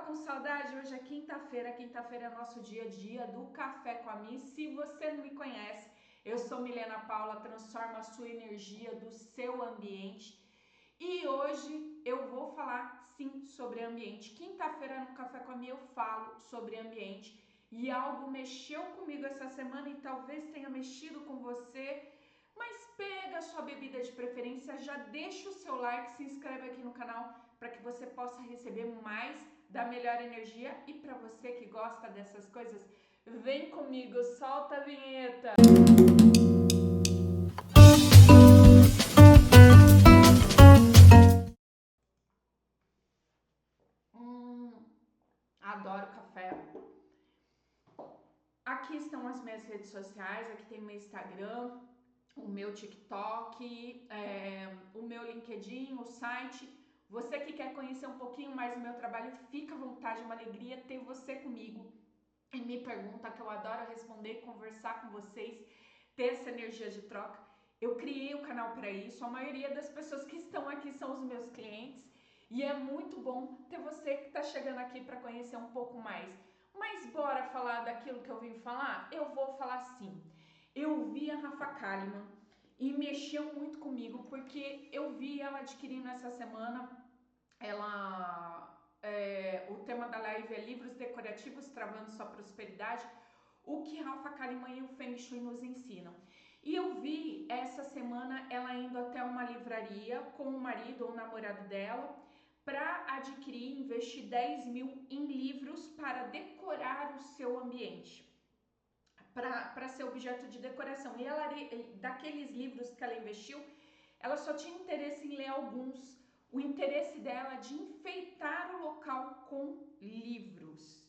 com saudade? Hoje é quinta-feira, quinta-feira é nosso dia do Café com a Mi. Se você não me conhece, eu sou Milena Paula, transforma a sua energia do seu ambiente. E hoje eu vou falar sim sobre ambiente. Quinta-feira no Café com a Mi eu falo sobre ambiente e algo mexeu comigo essa semana e talvez tenha mexido com você. Mas pega a sua bebida de preferência, já deixa o seu like, se inscreve aqui no canal para que você possa receber mais da melhor energia. E para você que gosta dessas coisas, vem comigo, solta a vinheta! Adoro café. Aqui estão as minhas redes sociais, aqui tem meu Instagram, o meu TikTok, o meu LinkedIn, o site. Você que quer conhecer um pouquinho mais do meu trabalho, fica à vontade, é uma alegria ter você comigo. E me pergunta, que eu adoro responder, conversar com vocês, ter essa energia de troca. Eu criei o canal para isso, a maioria das pessoas que estão aqui são os meus clientes e é muito bom ter você que está chegando aqui para conhecer um pouco mais. Mas bora falar daquilo que eu vim falar? Eu vou falar sim. Eu vi a Rafa Kalimann e mexeu muito comigo porque eu vi ela adquirindo essa semana, o tema da live é livros decorativos travando sua prosperidade, o que Rafa Kalimann e o Feng Shui nos ensinam. E eu vi essa semana ela indo até uma livraria com o marido ou o namorado dela para adquirir, investir 10 mil em livros para decorar o seu ambiente, para ser objeto de decoração. E ela, daqueles livros que ela investiu, ela só tinha interesse em ler alguns. O interesse dela é de enfeitar o local com livros.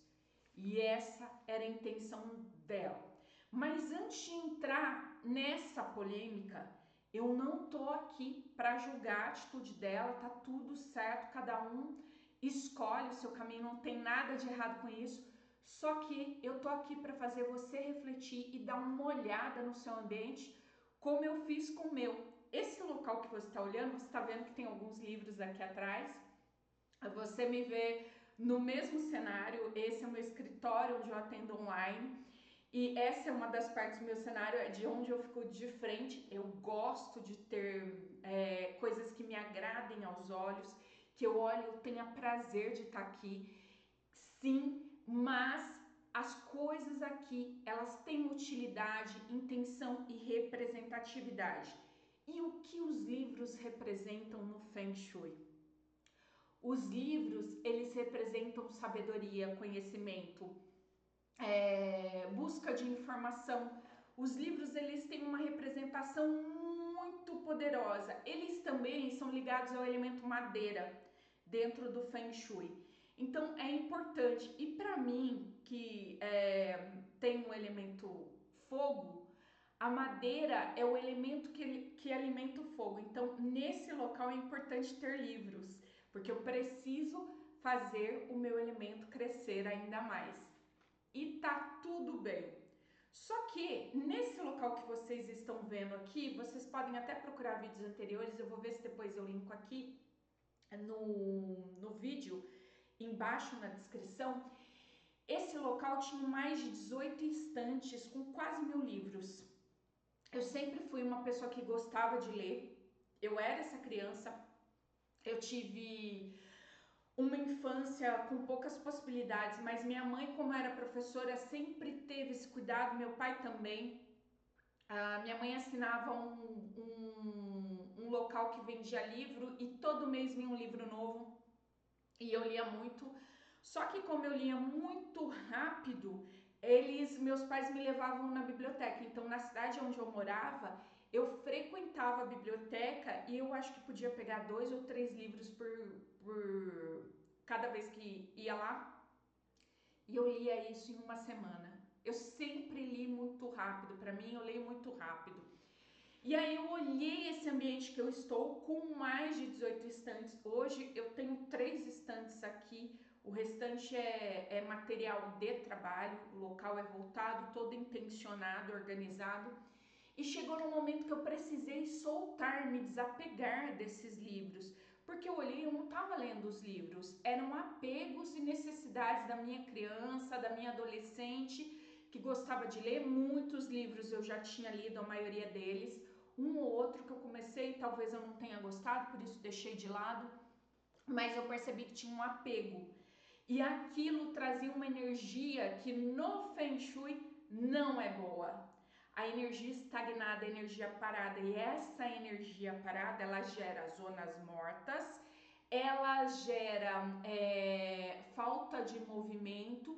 E essa era a intenção dela. Mas antes de entrar nessa polêmica, eu não tô aqui para julgar a atitude dela, tá tudo certo, cada um escolhe o seu caminho, não tem nada de errado com isso. Só que eu tô aqui para fazer você refletir e dar uma olhada no seu ambiente, como eu fiz com o meu. Esse local que você está olhando, você está vendo que tem alguns livros aqui atrás. Você me vê no mesmo cenário. Esse é o meu escritório onde eu atendo online. E essa é uma das partes do meu cenário, é de onde eu fico de frente. Eu gosto de ter coisas que me agradem aos olhos, que eu olho, eu tenha prazer de estar aqui. Sim, mas as coisas aqui, elas têm utilidade, intenção e representatividade. E o que os livros representam no Feng Shui? Os livros, eles representam sabedoria, conhecimento, busca de informação. Os livros, eles têm uma representação muito poderosa. Eles também são ligados ao elemento madeira dentro do Feng Shui. Então é importante. E para mim, que tem o elemento fogo, a madeira é o elemento que alimenta o fogo. Então nesse local é importante ter livros, porque eu preciso fazer o meu elemento crescer ainda mais. E tá tudo bem. Só que nesse local que vocês estão vendo aqui, vocês podem até procurar vídeos anteriores, eu vou ver se depois eu linko aqui no vídeo, embaixo na descrição. Esse local tinha mais de 18 estantes com quase 1000 livros. Eu sempre fui uma pessoa que gostava de ler, eu era essa criança, eu tive uma infância com poucas possibilidades, mas minha mãe, como era professora, sempre teve esse cuidado, meu pai também. Minha mãe assinava um local que vendia livro e todo mês vinha um livro novo e eu lia muito. Só que como eu lia muito rápido, meus pais me levavam na biblioteca. Então na cidade onde eu morava, eu frequentava a biblioteca e eu acho que podia pegar 2 ou 3 livros por cada vez que ia lá. E eu lia isso em uma semana. Eu sempre li muito rápido, para mim eu leio muito rápido. E aí eu olhei esse ambiente que eu estou com mais de 18 estantes. Hoje eu tenho 3 estantes aqui, o restante é material de trabalho, o local é voltado, todo intencionado, organizado. E chegou no momento que eu precisei soltar, me desapegar desses livros, Porque eu olhei, eu não estava lendo os livros, eram apegos e necessidades da minha criança, da minha adolescente, que gostava de ler. Muitos livros eu já tinha lido, a maioria deles. Um ou outro que eu comecei, talvez eu não tenha gostado, por isso deixei de lado, mas eu percebi que tinha um apego. E aquilo trazia uma energia que no Feng Shui não é boa. A energia estagnada, a energia parada, e essa energia parada, ela gera zonas mortas, ela gera falta de movimento,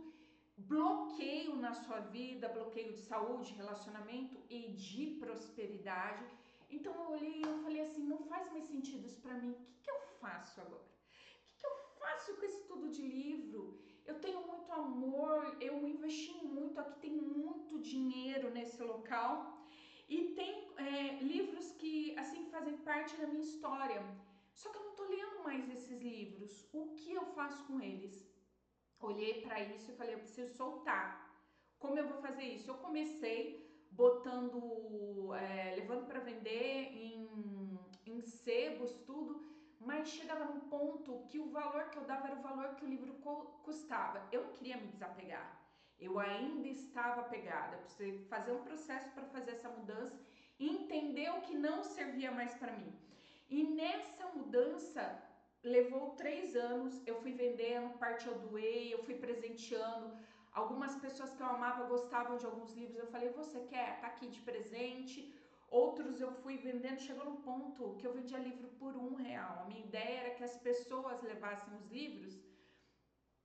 bloqueio na sua vida, bloqueio de saúde, relacionamento e de prosperidade. Então eu olhei e eu falei assim, não faz mais sentido isso para mim, o que eu faço agora? O que eu faço com esse estudo de livro? Eu tenho muito amor, eu investi muito, aqui tem muito dinheiro nesse local e tem livros que assim fazem parte da minha história. Só que eu não tô lendo mais esses livros. O que eu faço com eles? Olhei para isso e falei, eu preciso soltar. Como eu vou fazer isso? Eu comecei botando, levando para vender em sebos, tudo, mas chegava num ponto que o valor que eu dava era o valor que o livro custava. Eu não queria me desapegar. Eu ainda estava apegada. Eu precisei fazer um processo para fazer essa mudança e entender o que não servia mais para mim. E nessa mudança levou 3 anos, eu fui vendendo, parte eu doei, eu fui presenteando. Algumas pessoas que eu amava gostavam de alguns livros, eu falei, você quer? Tá aqui de presente. Outros eu fui vendendo, chegou num ponto que eu vendia livro por R$1. A minha ideia era que as pessoas levassem os livros,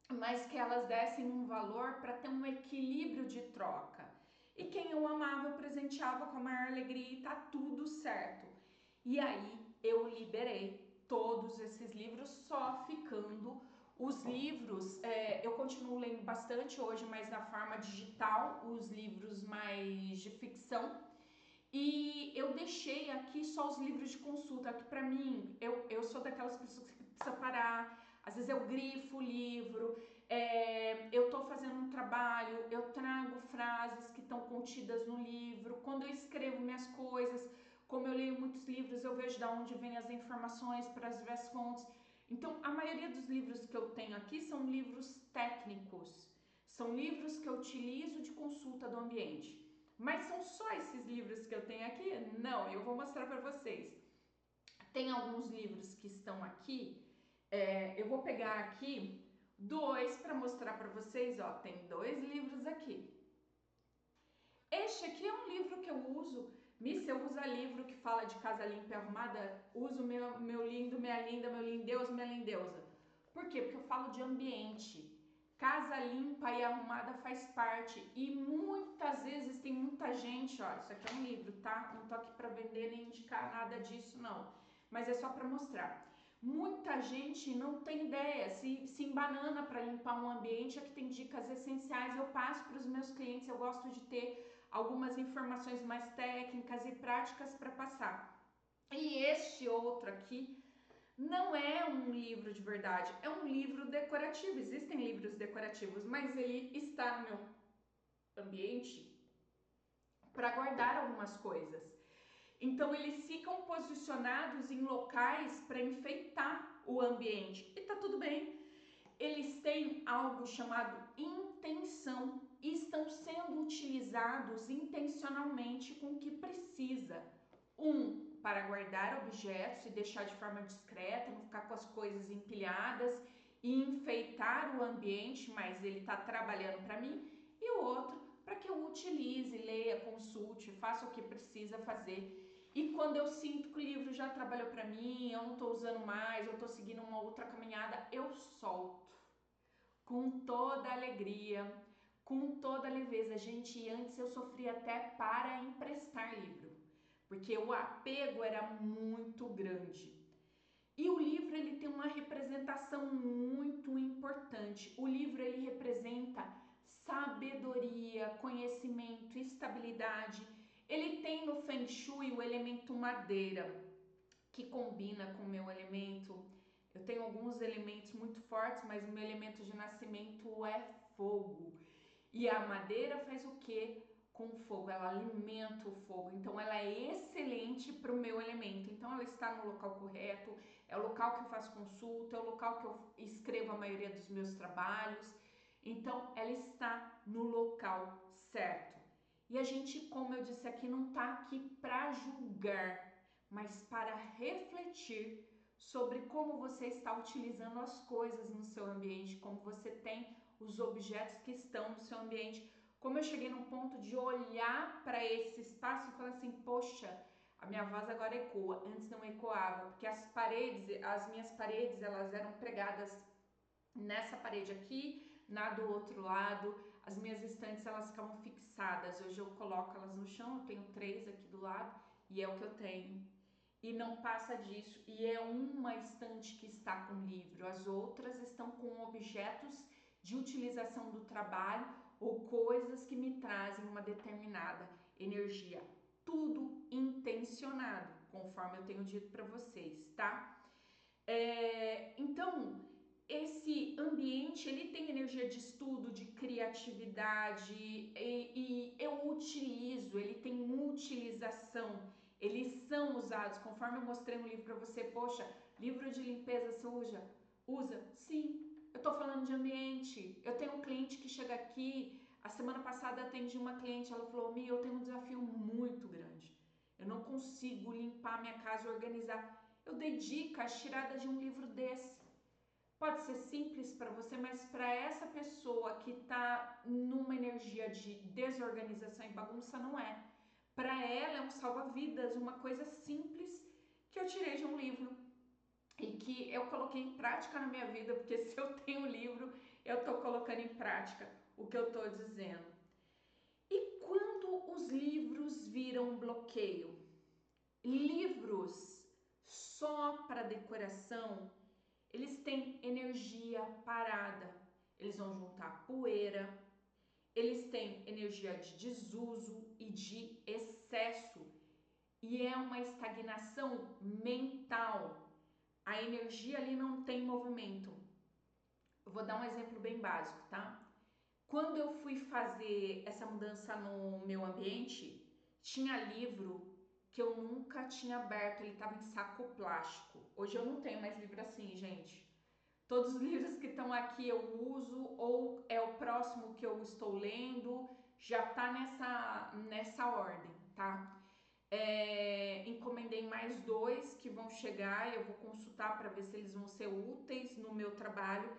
mas que elas dessem um valor para ter um equilíbrio de troca. E quem eu amava, eu presenteava com a maior alegria e tá tudo certo. E aí eu liberei todos esses livros, só ficando os livros, eu continuo lendo bastante hoje, mas na forma digital, os livros mais de ficção. E eu deixei aqui só os livros de consulta, que para mim, eu sou daquelas pessoas que precisa parar, às vezes eu grifo o livro, eu tô fazendo um trabalho, eu trago frases que estão contidas no livro, quando eu escrevo minhas coisas, como eu leio muitos livros, eu vejo de onde vêm as informações para as diversas fontes. Então, a maioria dos livros que eu tenho aqui são livros técnicos, são livros que eu utilizo de consulta do ambiente. Mas são só esses livros que eu tenho aqui? Não, eu vou mostrar para vocês. Tem alguns livros que estão aqui, eu vou pegar aqui 2 para mostrar para vocês, ó, tem 2 livros aqui. Este aqui é um livro que eu uso. Miss, eu uso livro que fala de casa limpa e arrumada, uso meu lindo, minha linda, meu lindeus, minha lindeusa. Por quê? Porque eu falo de ambiente. Casa limpa e arrumada faz parte. E muitas vezes tem muita gente, ó, isso aqui é um livro, tá? Não tô aqui para vender nem indicar nada disso, não. Mas é só para mostrar. Muita gente não tem ideia, se embanana para limpar um ambiente. Aqui tem dicas essenciais, eu passo para os meus clientes, eu gosto de ter algumas informações mais técnicas e práticas para passar. E este outro aqui não é um livro de verdade, é um livro decorativo. Existem livros decorativos, mas ele está no meu ambiente para guardar algumas coisas. Então eles ficam posicionados em locais para enfeitar o ambiente. E tá tudo bem. Eles têm algo chamado intenção e estão sendo utilizados intencionalmente com o que precisa. Para guardar objetos e deixar de forma discreta, não ficar com as coisas empilhadas e enfeitar o ambiente, mas ele está trabalhando para mim. E o outro, para que eu utilize, leia, consulte, faça o que precisa fazer. E quando eu sinto que o livro já trabalhou para mim, eu não estou usando mais, eu estou seguindo uma outra caminhada, eu solto com toda alegria, com toda leveza. Gente, antes eu sofria até para emprestar livro, porque o apego era muito grande. E o livro ele tem uma representação muito importante. O livro ele representa sabedoria, conhecimento, estabilidade. Ele tem no Feng Shui o elemento madeira, que combina com o meu elemento. Eu tenho alguns elementos muito fortes, mas o meu elemento de nascimento é fogo. E a madeira faz o quê? com o fogo, ela alimenta o fogo, então ela é excelente para o meu elemento. Então ela está no local correto, é o local que eu faço consulta, é o local que eu escrevo a maioria dos meus trabalhos. Então ela está no local certo. E a gente, como eu disse aqui, não está aqui para julgar, mas para refletir sobre como você está utilizando as coisas no seu ambiente, como você tem os objetos que estão no seu ambiente. Como eu cheguei num ponto de olhar para esse espaço e falar assim, poxa, a minha voz agora ecoa, antes não ecoava, porque as minhas paredes, elas eram pregadas nessa parede aqui, na do outro lado, as minhas estantes, elas ficavam fixadas. Hoje eu coloco elas no chão, eu tenho 3 aqui do lado e é o que eu tenho. E não passa disso, e é uma estante que está com livro, as outras estão com objetos de utilização do trabalho ou coisas que me trazem uma determinada energia. Tudo intencionado, conforme eu tenho dito para vocês, tá? Então, esse ambiente, ele tem energia de estudo, de criatividade e eu utilizo, ele tem utilização, eles são usados, conforme eu mostrei no livro para você. Poxa, livro de limpeza suja, usa? Sim, eu tô falando de ambiente. Eu tenho um cliente que chega aqui, a semana passada atendi uma cliente, ela falou, Mi, eu tenho um desafio muito grande, eu não consigo limpar minha casa e organizar. Eu dei dicas tiradas de um livro desse. Pode ser simples para você, mas para essa pessoa que está numa energia de desorganização e bagunça, não é. Para ela é um salva-vidas, uma coisa simples que eu tirei de um livro e que eu coloquei em prática na minha vida, porque se eu tenho um livro, eu estou colocando em prática o que eu estou dizendo. E quando os livros viram um bloqueio? Livros só para decoração, eles têm energia parada, eles vão juntar poeira, eles têm energia de desuso e de excesso, e é uma estagnação mental. A energia ali não tem movimento. Eu vou dar um exemplo bem básico, tá? Quando eu fui fazer essa mudança no meu ambiente, tinha livro que eu nunca tinha aberto, ele estava em saco plástico. Hoje eu não tenho mais livro assim, gente. Todos os livros que estão aqui eu uso, ou é o próximo que eu estou lendo, já tá nessa ordem, tá? Encomendei mais 2 que vão chegar, eu vou consultar para ver se eles vão ser úteis no meu trabalho.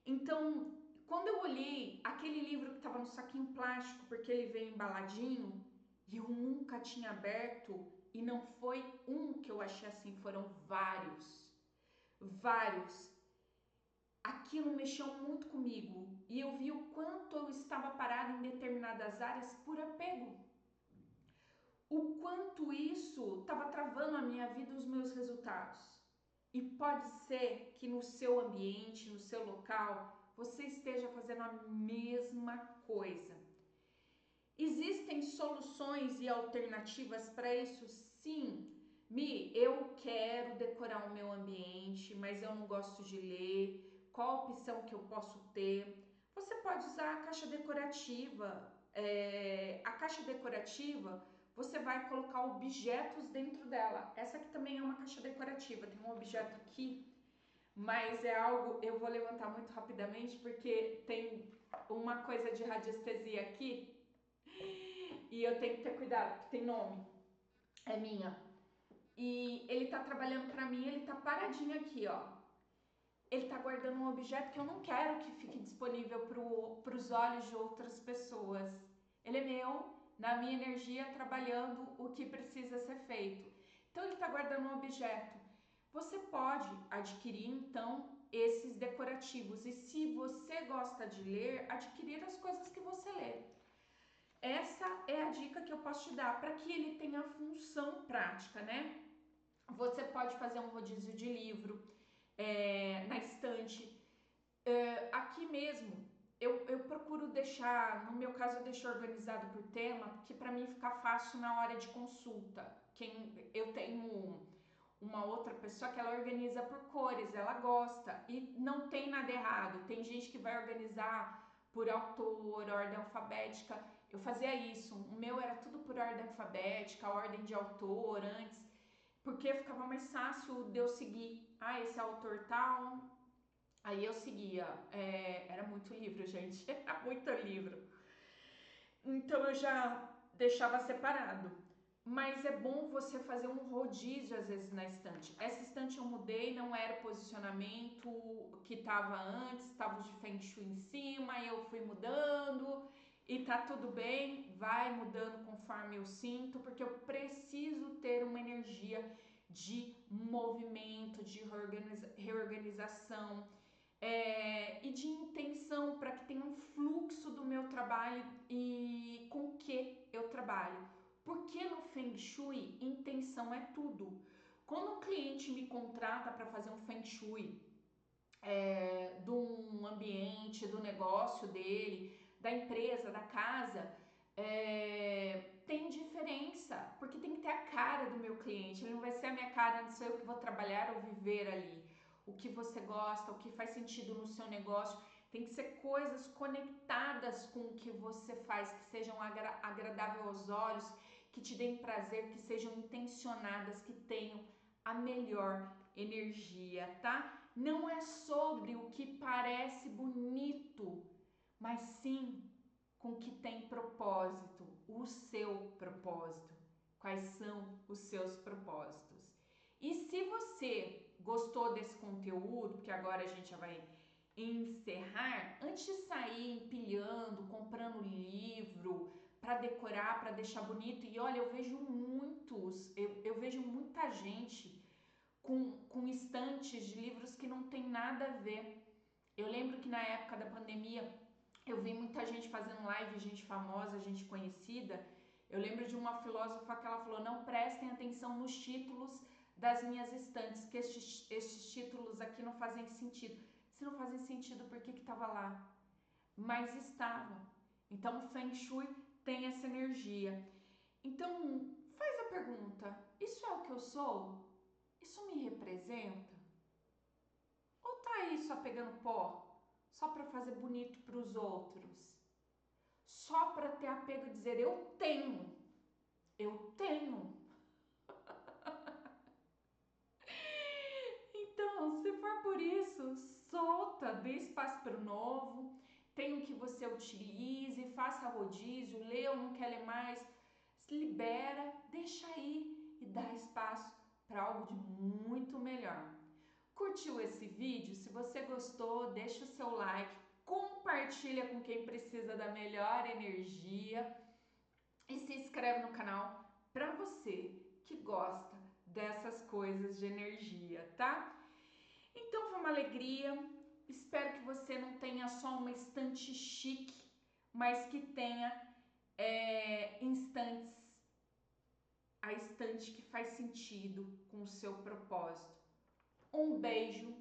Então, quando eu olhei aquele livro que estava no saquinho plástico, porque ele veio embaladinho, e eu nunca tinha aberto, e não foi um que eu achei assim, foram vários. Vários. Aquilo mexeu muito comigo e eu vi o quanto eu estava parada em determinadas áreas por apego. O quanto isso estava travando a minha vida e os meus resultados. E pode ser que no seu ambiente, no seu local, você esteja fazendo a mesma coisa. Existem soluções e alternativas para isso? Sim. Mi, eu quero decorar o meu ambiente, mas eu não gosto de ler. Qual a opção que eu posso ter? Você pode usar a caixa decorativa. A caixa decorativa, você vai colocar objetos dentro dela. Essa aqui também é uma caixa decorativa. Tem um objeto aqui, mas é algo... Eu vou levantar muito rapidamente porque tem uma coisa de radiestesia aqui. E eu tenho que ter cuidado, porque tem nome. É minha. E ele tá trabalhando pra mim, ele tá paradinho aqui, ó. Ele tá guardando um objeto que eu não quero que fique disponível pros olhos de outras pessoas. Ele é meu, na minha energia, trabalhando o que precisa ser feito. Então ele tá guardando um objeto. Você pode adquirir, então, esses decorativos. E se você gosta de ler, adquirir as coisas que você lê. Essa é a dica que eu posso te dar para que ele tenha função prática, né? Você pode fazer um rodízio de livro na estante. Aqui mesmo, eu procuro deixar, no meu caso eu deixo organizado por tema, porque para mim fica fácil na hora de consulta. Eu tenho uma outra pessoa que ela organiza por cores, ela gosta e não tem nada errado. Tem gente que vai organizar por autor, ordem alfabética. Eu fazia isso. O meu era tudo por ordem alfabética, ordem de autor antes, porque ficava mais fácil de eu seguir. Ah, esse autor tal. Aí eu seguia. Era muito livro, gente. Era muito livro. Então eu já deixava separado. Mas é bom você fazer um rodízio às vezes na estante. Essa estante eu mudei, não era o posicionamento que estava antes, estava os de Feng Shui em cima, e eu fui mudando e tá tudo bem, vai mudando conforme eu sinto, porque eu preciso ter uma energia de movimento, de reorganização, e de intenção para que tenha um fluxo do meu trabalho e com que eu trabalho. Porque no Feng Shui, intenção é tudo. Quando um cliente me contrata para fazer um Feng Shui de um ambiente, do negócio dele, da empresa, da casa, tem diferença, porque tem que ter a cara do meu cliente. Ele não vai ser a minha cara, não sou eu que vou trabalhar ou viver ali. O que você gosta, o que faz sentido no seu negócio, tem que ser coisas conectadas com o que você faz, que sejam agradáveis aos olhos, que te deem prazer, que sejam intencionadas, que tenham a melhor energia, tá? Não é sobre o que parece bonito, mas sim com o que tem propósito, o seu propósito. Quais são os seus propósitos? E se você gostou desse conteúdo, porque agora a gente já vai encerrar, antes de sair empilhando, comprando livro para decorar, para deixar bonito, e olha, eu vejo eu vejo muita gente com estantes de livros que não tem nada a ver. Eu lembro que na época da pandemia eu vi muita gente fazendo live, gente famosa, gente conhecida. Eu lembro de uma filósofa que ela falou: não prestem atenção nos títulos das minhas estantes, que estes títulos aqui não fazem sentido. Se não fazem sentido, por que estava lá? Mas estavam. Então o Feng Shui tem essa energia. Então faz a pergunta: isso é o que eu sou? Isso me representa? Ou tá aí só pegando pó? Só para fazer bonito para os outros? Só para ter apego e dizer eu tenho? Eu tenho. Então, se for por isso, solta, dê espaço para o novo, tem o que você utilize, faça rodízio, lê ou não quer ler mais, se libera, deixa aí e dá espaço para algo de muito melhor. Curtiu esse vídeo? Se você gostou, deixa o seu like, compartilha com quem precisa da melhor energia e se inscreve no canal para você que gosta dessas coisas de energia, tá? Então foi uma alegria. Espero que você não tenha só uma estante chique, mas que tenha instantes, a estante que faz sentido com o seu propósito. Um beijo,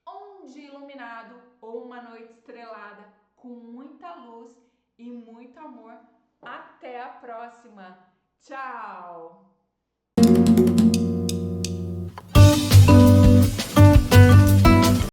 um dia iluminado ou uma noite estrelada com muita luz e muito amor. Até a próxima. Tchau!